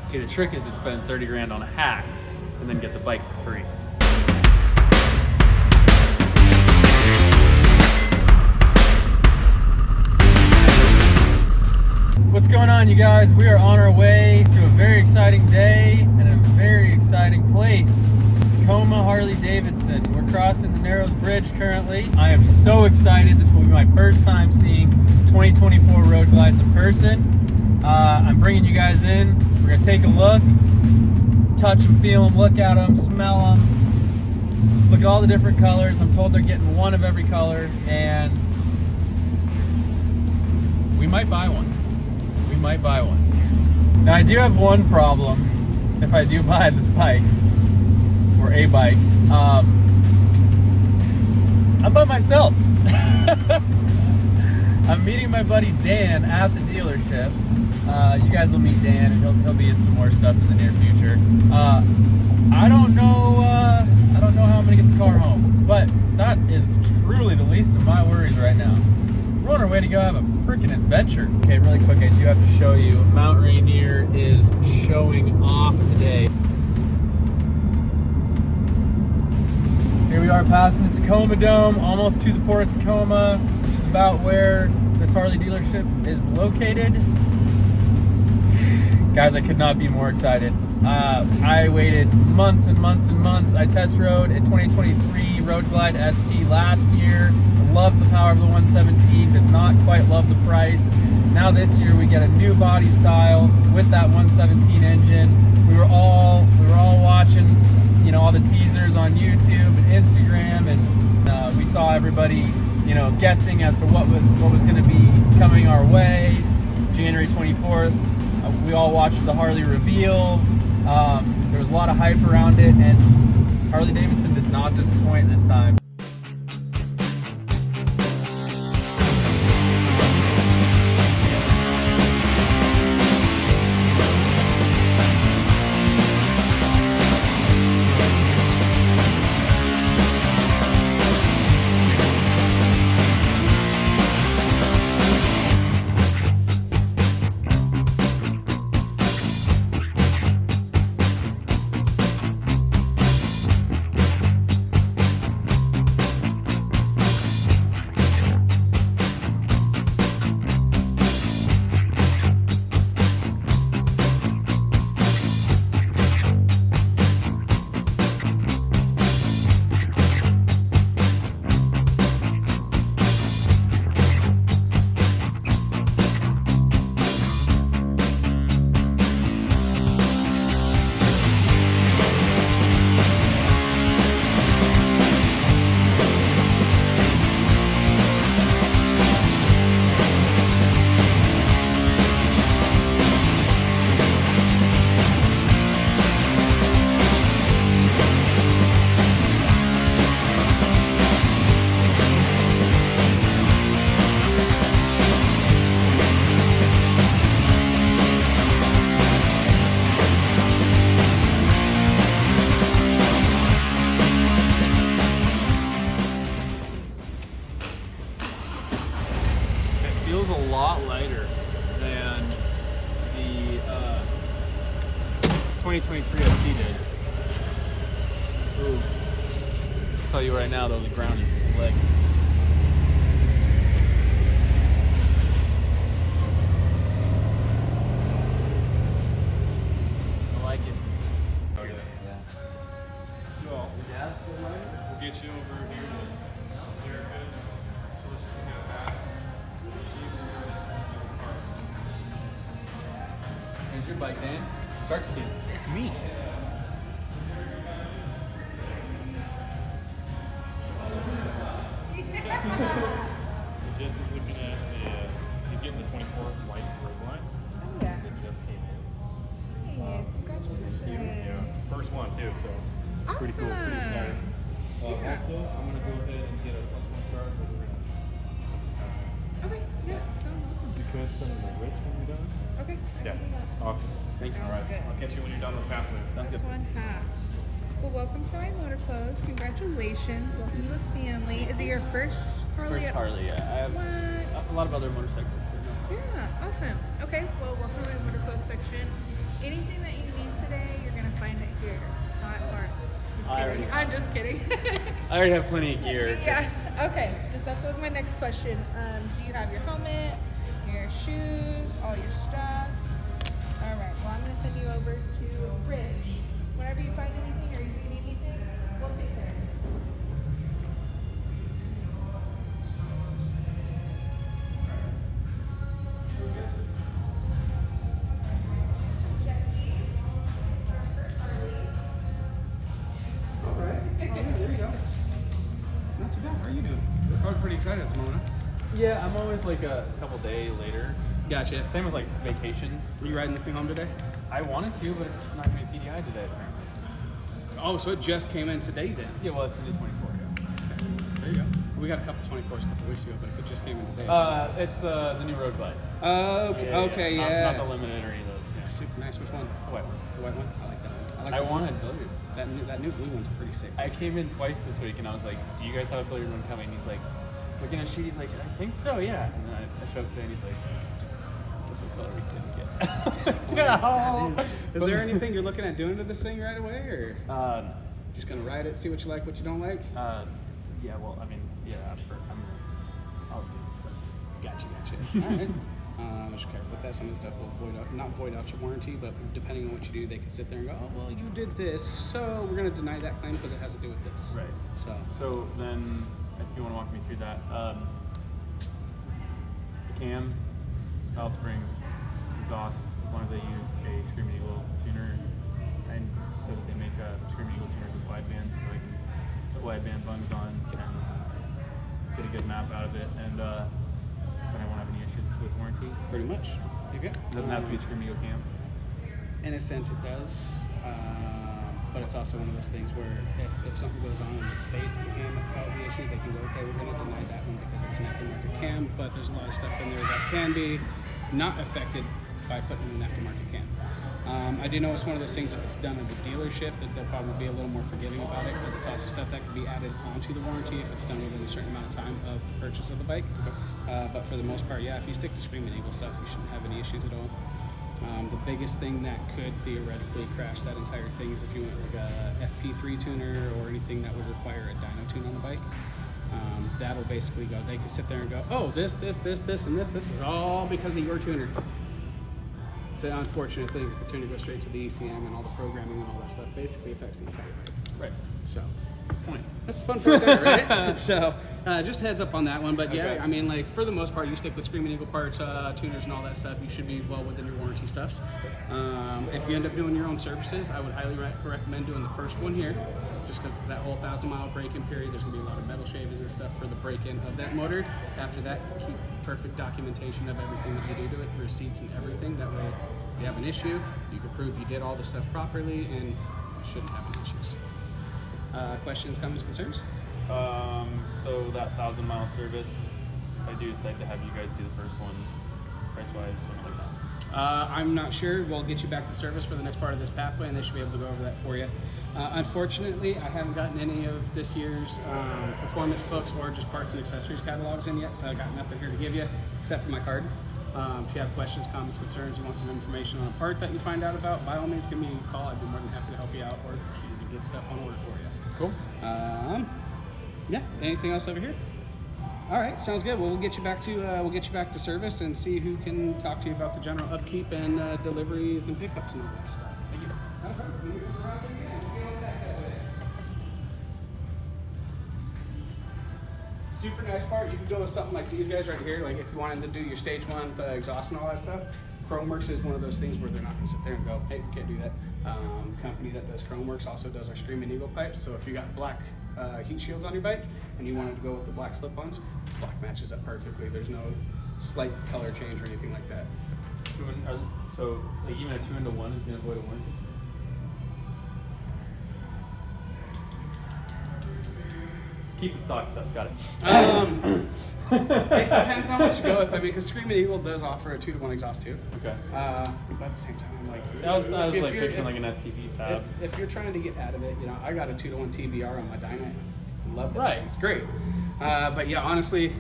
See, the trick is to spend 30 grand on a hack and then get the bike for free. What's going on, you guys? We are on our way to a very exciting day and a very exciting place. Tacoma, Harley Davidson. We're crossing the Narrows Bridge currently. I am so excited. This will be my first time seeing 2024 Road Glides in person. I'm bringing you guys in. We're gonna take a look, touch them, feel them, look at them, smell them, look at all the different colors. I'm told they're getting one of every color, and we might buy one. We might buy one. Now, I do have one problem if I do buy this bike, or a bike. I'm by myself. I'm meeting my buddy Dan at the dealership. You guys will meet Dan, and he'll be in some more stuff in the near future. I don't know how I'm gonna get the car home, but that is truly the least of my worries right now. We're on our way to go have a freaking adventure. Okay, really quick, I do have to show you. Mount Rainier is showing off today. Here we are passing the Tacoma Dome, almost to the Port of Tacoma, which is about where this Harley dealership is located. Guys, I could not be more excited. I waited months and months and months. I test rode a 2023 Road Glide ST last year. Loved the power of the 117, did not quite love the price. Now this year we get a new body style with that 117 engine. We were all watching, you know, all the teasers on YouTube and Instagram, and we saw everybody, you know, guessing as to what was going to be coming our way. January 24th, we all watched the Harley reveal. There was a lot of hype around it, and Harley Davidson did not disappoint this time. Feels a lot lighter than the 2023 ST did. Ooh. I'll tell you right now though, the ground is slick. I like it. Okay. Yeah. So, we'll get you over here to Jericho. So let's just get that. Here's your bike, Dan. Shark skin. It's me. So Jesse's looking at he's getting the 24 white Road Glide. Oh, yeah. That just came in. Nice. Congratulations. Yeah, first one too, so pretty cool, pretty excited. Also, I'm gonna go ahead and get a +1 card with the Okay, yeah, sounds awesome. because some of the rich when you're done. Okay. Yeah, awesome. Thank you. Sounds All right, good. I'll catch you when you're done with the pathway. Sounds good. Plus one half. Well, welcome to my motor clothes. Congratulations. Welcome to the family. Is it your first Harley? First Harley, yeah. I have What? a lot of other motorcycles, but no. Yeah, awesome. Okay, well, welcome to my motor clothes section. Anything that you just kidding. I already have plenty of gear. Yeah. Okay. That was my next question. Do you have your helmet, your shoes, all your stuff? All right. Well, I'm gonna send you over to Rich. Whenever you find anything or you need anything, we'll take care of it. Pretty excited at the moment. Yeah, I'm always like a couple days later. Gotcha. Same with like vacations. Are you riding this thing home today? I wanted to, but it's not going to be PDI today apparently. Oh, so it just came in today then? Yeah, well, it's into 24. Yeah. There you go. We got a couple 24s a couple weeks ago, but if it just came in today. It's the new Road Glide. Okay, yeah. Not the limited or any of those. Yeah. Super nice. Which one? The white one. The white one? I like that one. I wanted blue. That new blue one's pretty sick. I came in twice this week and I was like, "Do you guys have a billiard one coming?" He's like, "We're gonna shoot." He's like, "I think so, yeah." And then I showed up today and he's like, "Guess what color we didn't get?" No. Is there anything you're looking at doing to this thing right away, or No. just gonna ride it, see what you like, what you don't like? Yeah. Well, I mean, yeah. I'll do stuff. Gotcha. All right. Just careful with that. Some of the stuff will not void out your warranty, but depending on what you do, they can sit there and go, "Oh, well, you did this, so we're going to deny that claim because it has to do with this." Right. So then, if you want to walk me through that, the cam, valve springs, exhaust, as long as they use a Screaming Eagle tuner, and so that they make Screaming Eagle tuners with wide bands, so I can put wide band bungs on and get a good map out of it, and then I won't have any issues with warranty. Pretty much. Okay. It doesn't have to be Screaming Eagle cam. In a sense, it does. But it's also one of those things where if something goes on and they say it's the cam that caused the issue, they can go, "Okay, we're going to deny that one because it's an aftermarket cam," but there's a lot of stuff in there that can be not affected by putting in an aftermarket cam. I do know it's one of those things, if it's done at a dealership, that they'll probably be a little more forgiving about it because it's also stuff that can be added onto the warranty if it's done within a certain amount of time of the purchase of the bike. But for the most part, yeah, if you stick to Screaming Eagle stuff, you shouldn't have any issues at all. The biggest thing that could theoretically crash that entire thing is if you went like a FP3 tuner or anything that would require a dyno tune on the bike. That'll basically go, they can sit there and go, "Oh, this, and this is all because of your tuner." It's an unfortunate thing because the tuner goes straight to the ECM and all the programming and all that stuff basically affects the entire bike. Right. So That's the point. that's the fun part there, right? So just heads up on that one. But yeah, Okay. I mean, like for the most part, you stick with Screaming Eagle parts, tuners, and all that stuff. You should be well within your warranty stuffs. If you end up doing your own services, I would highly recommend doing the first one here, just because it's that whole 1,000-mile break-in period. There's gonna be a lot of metal shavings and stuff for the break-in of that motor. After that, keep perfect documentation of everything that you do to it, receipts and everything. That way, if you have an issue, you can prove you did all the stuff properly and shouldn't have any issues. Questions, comments, concerns? So that 1,000-mile service, I do decide to have you guys do the first one, price-wise, something like that. I'm not sure. We'll get you back to service for the next part of this pathway, and they should be able to go over that for you. Unfortunately, I haven't gotten any of this year's performance books or just parts and accessories catalogs in yet, so I got nothing here to give you except for my card. If you have questions, comments, concerns, you want some information on a part that you find out about, by all means give me a call. I'd be more than happy to help you out or to get stuff on order for you. Cool. Yeah. Anything else over here? All right, sounds good. Well, we'll get you back to service and see who can talk to you about the general upkeep and deliveries and pickups and all that stuff. Thank you. Super nice part. You could go with something like these guys right here. Like if you wanted to do your stage one, the exhaust and all that stuff. Chromeworks is one of those things where they're not going to sit there and go, "Hey, we can't do that." Company that does Chromeworks also does our Screaming Eagle pipes. So if you got black heat shields on your bike and you wanted to go with the black slip-ons, black matches up perfectly. There's no slight color change or anything like that. So like even a 2-1 is going to avoid a warranty? Keep the stock stuff. Got it. It depends how much you go with. I mean, because Screaming Eagle does offer a 2-to-1 exhaust too. Okay. But at the same time, like I was if like you're- picturing like an SPP fab. if you're trying to get out of it, you know, I got a 2-to-1 TBR on my dyno. Love that. Right. It's great. But yeah, honestly,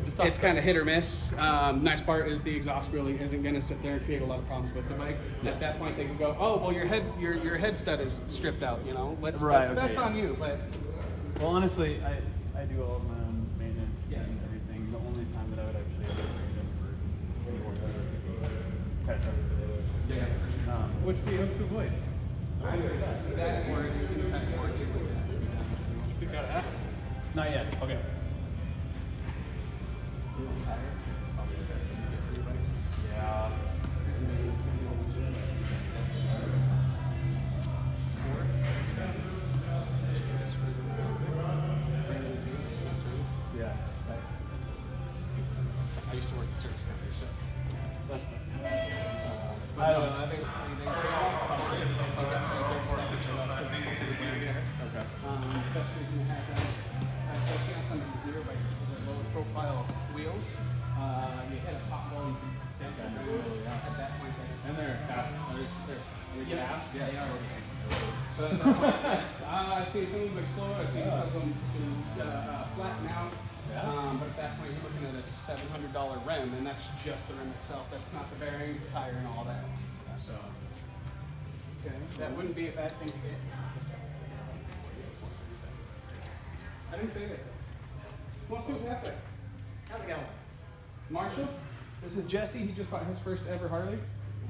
it's kind of hit or miss. Nice part is the exhaust really isn't going to sit there and create a lot of problems with the bike. At that point, they can go, oh, well, your head stud is stripped out. You know, that's on you. But well, honestly, I do all of my own maintenance and everything. The only time that I would actually ever bring it in for any work catch up. Which we hope to avoid. that or any kind of warranty. We got it. Not yet. Okay. Yeah. Yeah. I used to work at the service company, so. I don't know. Basically, they take off about 30% Okay. best reason to have that is, especially on some of these newer bikes, because they're lower profile wheels, you hit a pothole, you can dent that wheel. At that point, that's... And they're cast. Yeah, they are. But at that point, I've seen some of them explode, I've seen some of them flatten out. But at that point, you're looking at a $700 rim, and that's just the rim itself. That's not the bearings, the tire, and all that. So, okay, that wouldn't be a bad thing to get. I didn't say that. What's doing that way? How's it going? Marshall, this is Jesse. He just bought his first ever Harley,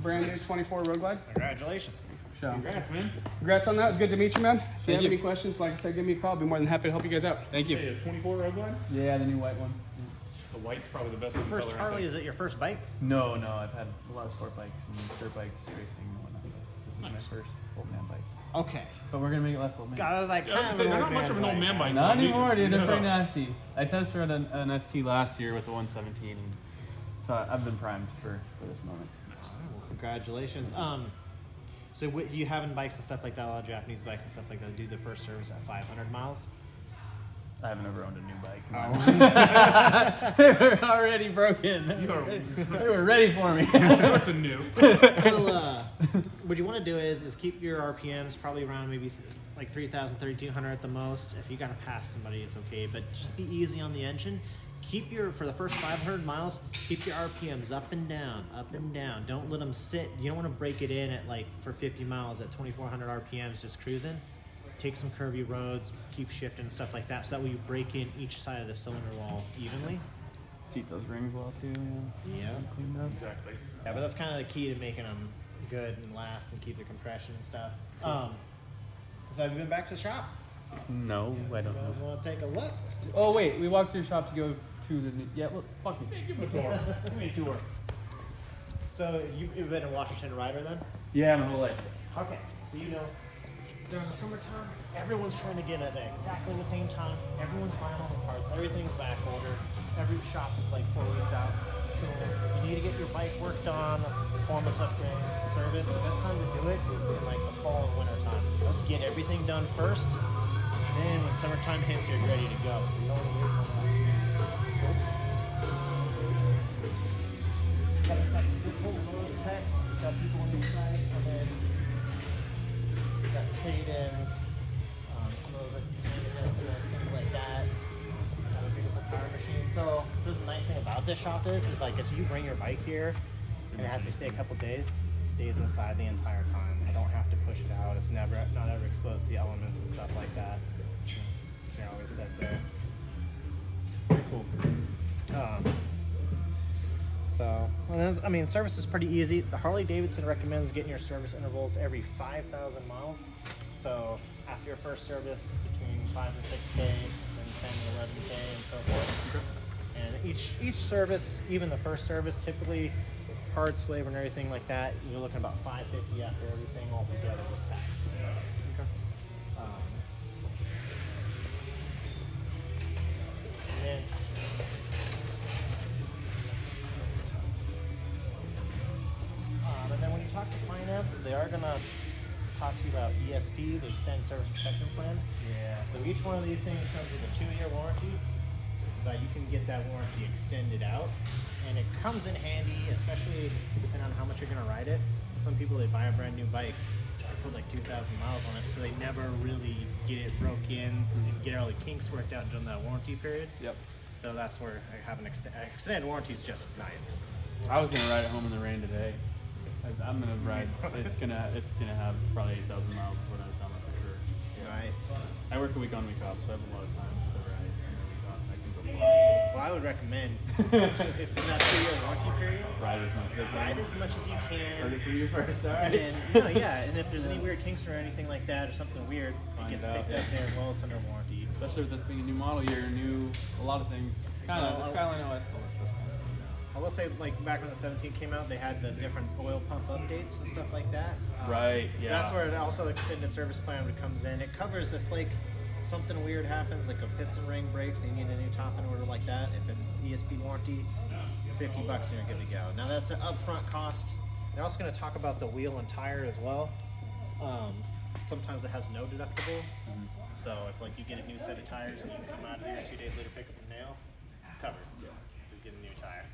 brand new 24 Road Glide. Congratulations. So, Congrats, man. congrats on that. It's good to meet you, man. If you Thank have you. any questions, like I said, give me a call. I'll be more than happy to help you guys out. Thank you. Say a 24 Road Glide? Yeah, the new white one. The white's probably the best First color, I Harley, think. is it your first bike? No, I've had a lot of sport bikes and dirt bikes, racing and whatnot. This is my first old man bike. Okay. But we're gonna make it less old man. I was like, I was gonna say, they're not much of an old man bike. Not neither. anymore, dude. They're No. pretty nasty. I tested an ST last year with the 117, and so I've been primed for this moment. Congratulations. So you having bikes and stuff like that, a lot of Japanese bikes and stuff like that, do the first service at 500 miles? I haven't ever owned a new bike. They were already broken. They were ready for me. Sorts of new. Well, what you want to do is keep your RPMs probably around maybe like 3,000, 3,200 at the most. If you got to pass somebody, it's okay. But just be easy on the engine. For the first 500 miles, keep your RPMs up and down, up and down. Don't let them sit. You don't want to break it in at for 50 miles at 2,400 RPMs just cruising. Take some curvy roads, keep shifting and stuff like that, so that way you break in each side of the cylinder wall evenly. Seat those rings well too. Yeah. Clean up. Exactly. Yeah, but that's kind of the key to making them good and last and keep the compression and stuff. So have you been back to the shop? No, I don't You guys know. want to take a look? Oh wait, we walked to the shop to go to the new. Yeah, well, fuck me. Give me a tour. Give me a tour. So you've been in Washington Rider then? Yeah, my whole life. Okay, so during the summertime, everyone's trying to get it at exactly the same time. Everyone's buying all the parts. Everything's back ordered. Every shop's like 4 weeks out. So if you need to get your bike worked on, performance upgrades, service, the best time to do it is in like the fall and winter time. Get everything done first. Then when summertime hits, you're ready to go. So you don't want to wait for that. Got this whole Lowe's text. Got people on the side, and then we got trade-ins, some of those things like that. Got a beautiful power machine. So the nice thing about this shop is like if you bring your bike here and it has to stay a couple days, it stays inside the entire time. I don't have to push it out. It's not ever exposed to the elements and stuff like that. They're always set there. Pretty cool. Service is pretty easy. The Harley Davidson recommends getting your service intervals every 5,000 miles. So after your first service, between 5 and 6K, then 10 and 11K, and so forth. And each service, even the first service, typically parts, labor, and everything like that, you're looking about $550 after everything all together with tax. And then when you talk to finance, they are going to talk to you about ESP, the Extended Service Protection Plan. Yeah. So each one of these things comes with a 2-year warranty, but you can get that warranty extended out. And it comes in handy, especially depending on how much you're going to ride it. Some people, they buy a brand new bike, they put like 2,000 miles on it, so they never really get it broke in and get all the kinks worked out during that warranty period. Yep. So that's where having extended warranty is just nice. I was gonna ride it home in the rain today. I'm gonna ride. It's gonna have probably 8,000 miles before that summer for sure. Nice. I work a week on, week off, so I have a lot of time to ride. I can go Well, I would recommend it's in that 2-year warranty period. ride as much as I Ride can. as much as you Heard it can. for you first, all And right? then, and if there's any weird kinks or anything like that or something weird, Find it gets it out, picked up there while it's under warranty. Especially with this being a new model year, a lot of things. Kind of the Skyline OS still stuff's kind of sitting I will say, like back when the 17 came out, they had the different oil pump updates and stuff like that. Right, yeah. That's where it also extended service plan comes in. It covers if like something weird happens, like a piston ring breaks and you need a new top in order like that. If it's ESP warranty, $50 and you're good to go. Now that's an upfront cost. They're also going to talk about the wheel and tire as well. Sometimes it has no deductible. So if like you get a new set of tires and you come out here 2 days later pick up a nail, it's covered. Just get a new tire.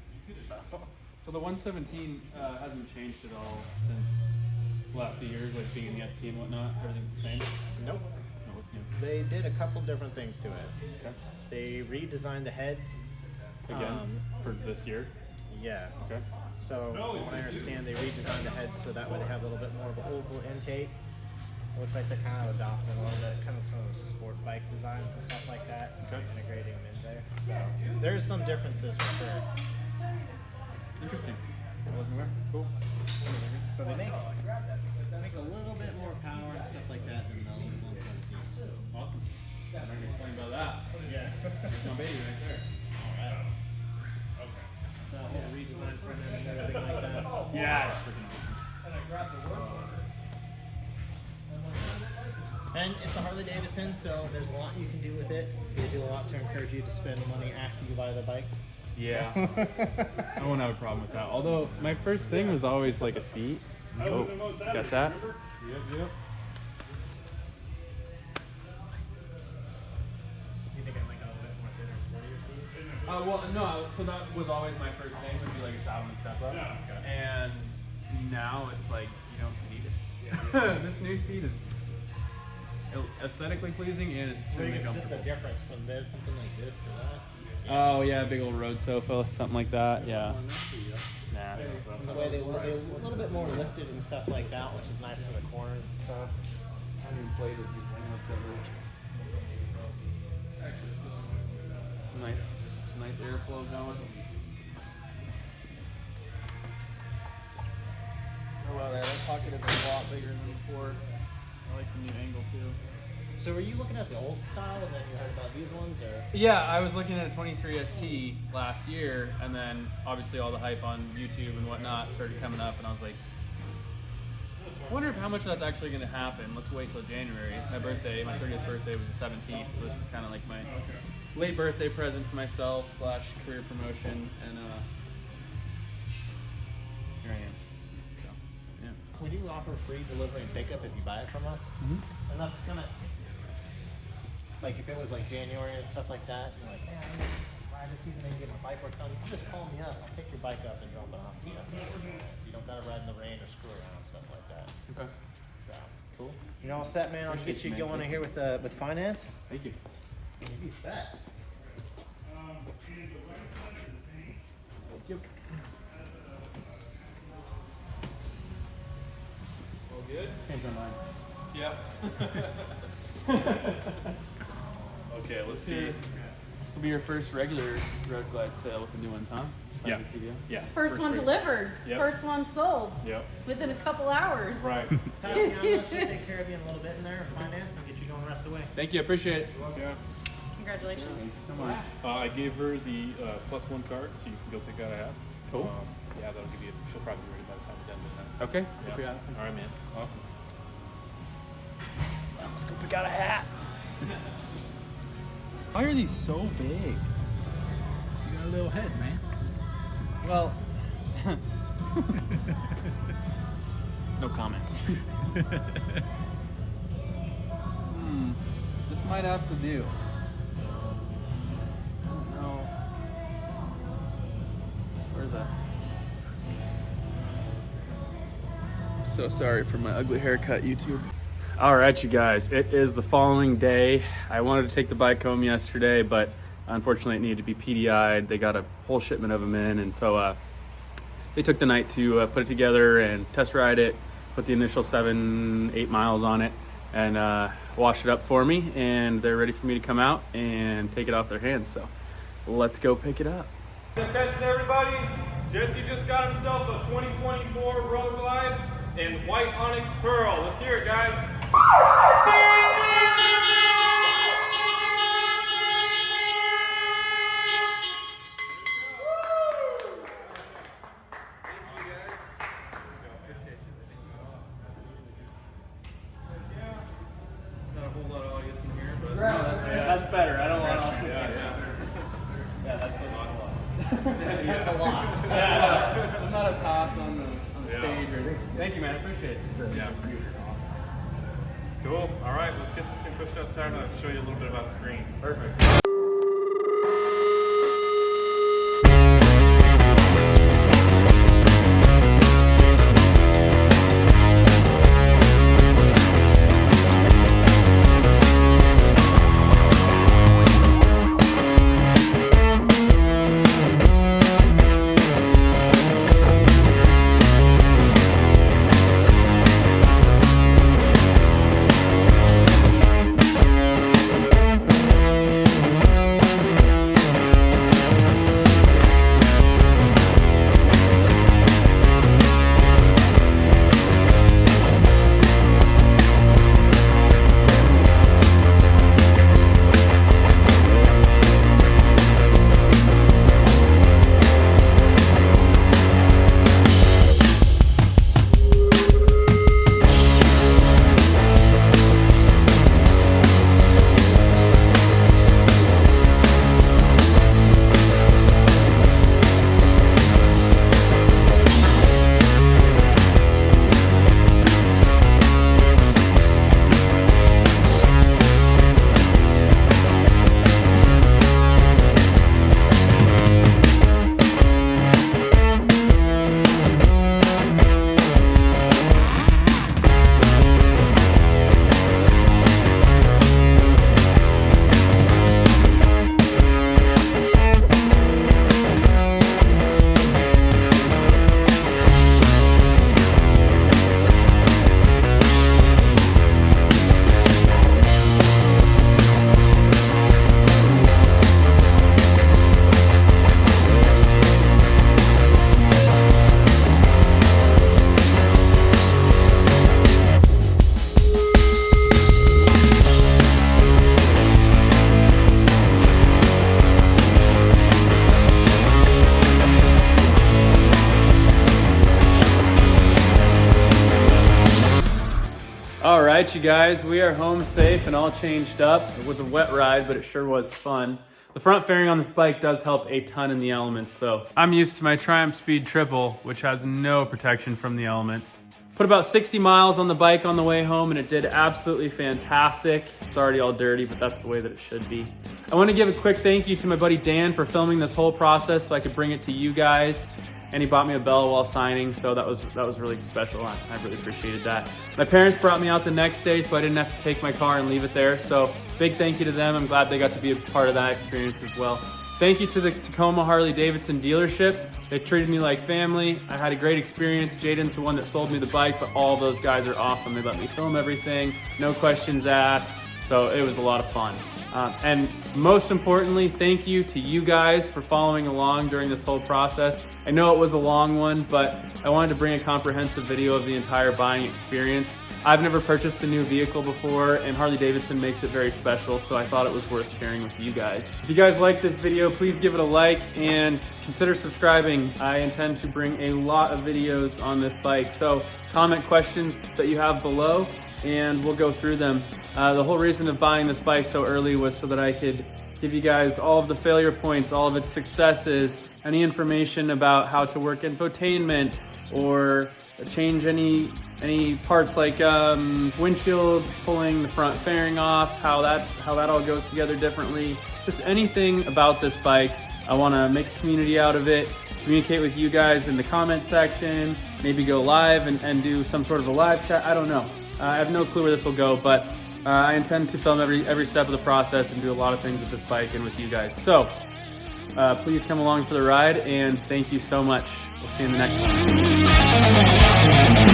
So the 117 hasn't changed at all since the last few years, like being in the ST and whatnot. Everything's the same. Nope. No, what's new? They did a couple different things to it. Okay. They redesigned the heads. Again, for this year. Yeah. Okay. So from what I understand, they redesigned the heads so that way they have a little bit more of an oval intake. It looks like they're kind of adopting a little bit, kind of some of the sport bike designs and stuff like that, Okay. integrating them in there. So there's some differences for sure. Interesting. I wasn't aware. Cool. So they make a little bit more power and stuff like that than the 117. Awesome. I don't need to complain about that. Yeah. There's my baby right there. The whole redesign front end and everything like that. Yeah, it's freaking awesome. And it's a Harley Davidson, so there's a lot you can do with it. They do a lot to encourage you to spend money after you buy the bike. Yeah. I won't have a problem with that. Although my first thing was always like a seat. Oh, got that? Yep. You think I might go a bit more thinner, sportier seat? Well, no. So that was always my first thing, would be like a saddle and step up. And now it's like you don't need it. This new seat is aesthetically pleasing and it's I think extremely it's just comfortable. the difference from this, something like this to that. Oh yeah, big old road sofa, something like that. Yeah. Nah. And the way they're a little bit more lifted and stuff like that, which is nice for the corners and stuff. Some nice airflow going. Oh wow, that pocket is a lot bigger than before. I like the new angle too. So were you looking at the old style and then you heard about these ones, or? Yeah, I was looking at a 23 ST last year, and then obviously all the hype on YouTube and whatnot started coming up, and I was like, I wonder if how much that's actually going to happen. Let's wait till January. My 30th birthday was the 17th, so this is kind of like my late birthday present to myself / career promotion, and here I am. So, yeah. We do offer free delivery and pickup if you buy it from us. And that's kind of like if it was like January and stuff like that, you're like, hey, I need to ride this season and get my bike work done. You just call me up, I'll pick your bike up and drop it off to you. So you don't gotta ride in the rain or screw around and stuff like that. Okay. So cool. You're all set, man. I'll Appreciate get you you, man. going here with finance. Thank you. You'll be set. Thank you. All good? Change my mind. Yeah. Okay, let's see. This will be your first regular Road Glide sale with the new ones, huh? Yeah. Nice to see you. Yeah. First one delivered. Yep. First one sold. Yep. Within a couple hours. Right. Tyler, you know, I'll take care of you in a little bit in there, finance, and get you going the rest of the way. Thank you, I appreciate it. Yeah. Congratulations. So much. I gave her the +1 card, so you can go pick out a hat. Cool. Yeah, that'll give you. She'll probably be ready by the time we're done with that. Okay. Yeah. Good for you. All right, man. Awesome. Let's go pick out a hat. Why are these so big? You got a little head, man. Well, no comment. This might have to do. No. Where's that? So sorry for my ugly haircut, YouTube. All right, you guys, it is the following day. I wanted to take the bike home yesterday, but Unfortunately, it needed to be PDI'd. They got a whole shipment of them in, and so they took the night to put it together and test ride it, put the initial 7-8 miles on it, and wash it up for me, and they're ready for me to come out and take it off their hands. So let's go pick it up. Attention everybody, Jesse just got himself a 2024 Road Glide in white onyx pearl. Let's hear it, guys. Not a whole lot of audience in here, but That's better. I don't want to. Yeah, that's a lot. I'm not a top on the stage or anything. Thank you, man. I appreciate it. yeah, pretty awesome. Cool. All right, let's get this thing pushed outside and I'll show you a little bit about screen. Perfect. All right, you guys, we are home safe and all changed up. It was a wet ride, but it sure was fun. The front fairing on this bike does help a ton in the elements though. I'm used to my Triumph Speed Triple, which has no protection from the elements. Put about 60 miles on the bike on the way home and it did absolutely fantastic. It's already all dirty, but that's the way that it should be. I want to give a quick thank you to my buddy Dan for filming this whole process so I could bring it to you guys. And he bought me a bell while signing, so that was really special. I really appreciated that. My parents brought me out the next day, so I didn't have to take my car and leave it there. So big thank you to them. I'm glad they got to be a part of that experience as well. Thank you to the Tacoma Harley Davidson dealership. They treated me like family. I had a great experience. Jaden's the one that sold me the bike, but all those guys are awesome. They let me film everything, no questions asked. So it was a lot of fun. And most importantly, thank you to you guys for following along during this whole process. I know it was a long one, but I wanted to bring a comprehensive video of the entire buying experience. I've never purchased a new vehicle before, and Harley Davidson makes it very special, so I thought it was worth sharing with you guys. If you guys like this video, please give it a like and consider subscribing. I intend to bring a lot of videos on this bike, so comment questions that you have below, and we'll go through them. The whole reason of buying this bike so early was so that I could give you guys all of the failure points, all of its successes, any information about how to work infotainment or change any parts like windshield, pulling the front fairing off, how that all goes together differently. Just anything about this bike. I want to make a community out of it, communicate with you guys in the comment section, maybe go live and do some sort of a live chat. I don't know. I have no clue where this will go, but I intend to film every step of the process and do a lot of things with this bike and with you guys. So please come along for the ride, and thank you so much. We'll see you in the next one.